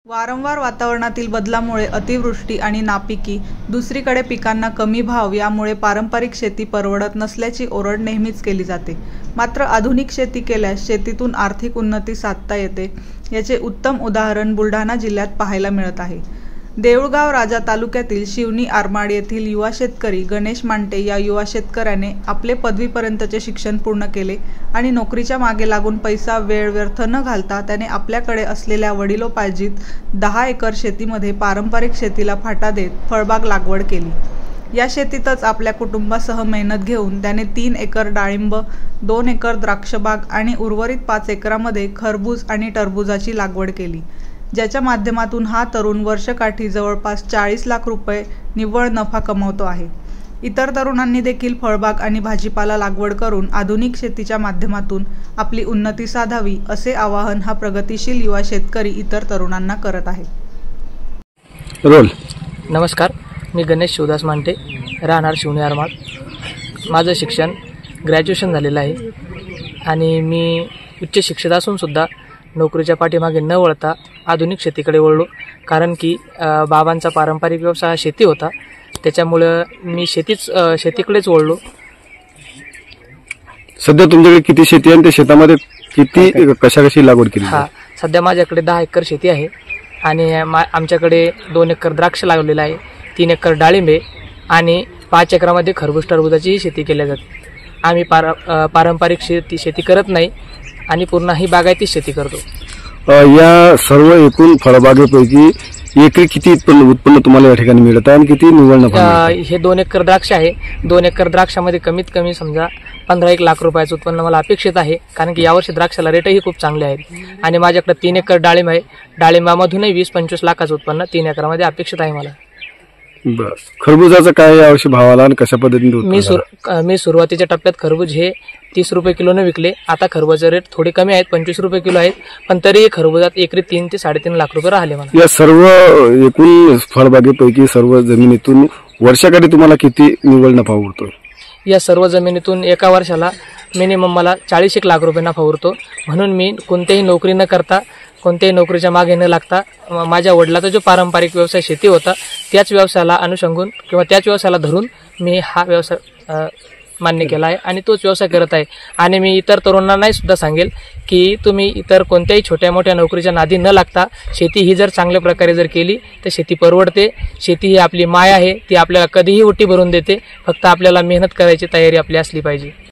वारंवार वातावरणातील बदलामुळे अतिवृष्टी आणि नापिकी, दुसरीकडे पिकांना कमी भाव यामुळे पारंपरिक शेती परवडत नसल्याची ओरड नेहमीच केली जाते. मात्र आधुनिक शेती केल्यास शेतीतून आर्थिक उन्नती साधता येते, याचे उत्तम उदाहरण बुलढाणा जिल्ह्यात पाहायला मिळत आहे. देऊळगाव राजा तालुक्यातील शिवणी आरमाड येथील युवा शेतकरी गणेश मांटे या युवा शेतकऱ्याने आपले पदवीपर्यंतचे शिक्षण पूर्ण केले आणि नोकरीच्या मागे लागून पैसा वेळ व्यर्थ न घालता त्याने आपल्याकडे असलेल्या वडिलोपार्जित 10 एकर शेतीमध्ये पारंपरिक शेतीला फाटा देत फळबाग लागवड केली. या शेतीतच आपल्या कुटुंबासह मेहनत घेऊन त्याने 3 एकर डाळिंब, 2 एकर द्राक्षबाग आणि उर्वरित 5 एकरामध्ये खरबूज आणि टरबूजाची लागवड केली, ज्याच्या माध्यमातून हा तरुण वर्षकाठी जवळपास 40 लाख रुपये निव्वळ नफा कमवतो आहे. इतर तरुणांनी देखील फळबाग आणि भाजीपाला लागवड करून आधुनिक शेतीच्या माध्यमातून आपली उन्नती साधावी, असे आवाहन हा प्रगतिशील युवा शेतकरी इतर तरुणांना करत आहे. नमस्कार, मी गणेश शिवदास मांटे, राहणार शिवणी आरमाड. माझं शिक्षण ग्रॅज्युएशन झालेलं आहे आणि मी उच्च शिक्षित असूनसुद्धा नोकरीच्या पाठीमागे न वळता आधुनिक शेतीकडे वळलो. कारण की बाबांचा पारंपरिक व्यवसाय हा शेती होता, त्याच्यामुळं मी शेतीकडेच वळलो. सध्या तुमच्याकडे किती शेती आहे आणि त्या शेतामध्ये किती कशी लागवड केली? सध्या माझ्याकडे 10 एकर शेती आहे आणि आमच्याकडे 2 एकर द्राक्ष लावलेलं आहे, 3 एकर डाळिंबे आणि 5 एकरामध्ये खरबूज टरबूजाचीही शेती केली जाते. आम्ही पारंपरिक शेती करत नाही आणि पूर्ण ही बागायती शेती करतो. या सर्व एकूण फळबागेपैकी एकरी किती उत्पन्न तुम्हाला या ठिकाणी मिळत आहे आणि किती निव्वळ नफा? हे 2 एकर द्राक्ष आहे. 2 एकर द्राक्षामध्ये कमीत कमी समजा 15-1 लाख रुपयाचं उत्पन्न मला अपेक्षित आहे, कारण की यावर्षी द्राक्षाला रेटही खूप चांगले आहेत. आणि माझ्याकडे 3 एकर डाळिंब आहे. डाळिंबामधूनही 20-25 लाखाचं उत्पन्न 3 एकरामध्ये अपेक्षित आहे मला. बरं, खरबुजाचा काय यावर्षी भाव आला आणि कशा पद्धतीने? मी सुरुवातीच्या टप्प्यात खरबूज हे 30 रुपये किलोने विकले. आता खरबूजाचे रेट थोडे कमी आहेत, 25 रुपये किलो आहेत, पण तरी खरबूजात एकरी 3 ते 3.5 लाख रुपये राहिले मला. या सर्व एकूण फळबागेपैकी सर्व जमिनीतून वर्षाकाठी तुम्हाला किती निव्वळ नफा उरतो? या सर्व जमिनीतून एका वर्षाला मिनिमम मला 40 लाख रुपये नफा उरतो. म्हणून मी कोणत्याही नोकरी न करता, कोणत्याही नोकरीच्या मागे न लागता, माझ्या वडिलाचा जो पारंपरिक व्यवसाय शेती होता त्याच व्यवसायाला अनुषंगून किंवा त्याच व्यवसायाला धरून मी हा व्यवसाय मान्य केला आहे आणि तोच व्यवसाय करत आहे. आणि मी इतर तरुणांनाही सुद्धा सांगेल की तुम्ही इतर कोणत्याही छोट्या मोठ्या नोकरीच्या नादी न लागता शेती ही जर चांगल्या प्रकारे जर केली तर शेती परवडते. शेती ही आपली माय आहे, ती आपल्याला कधीही ओटी भरून देते. फक्त आपल्याला मेहनत करायची तयारी आपली असली पाहिजे.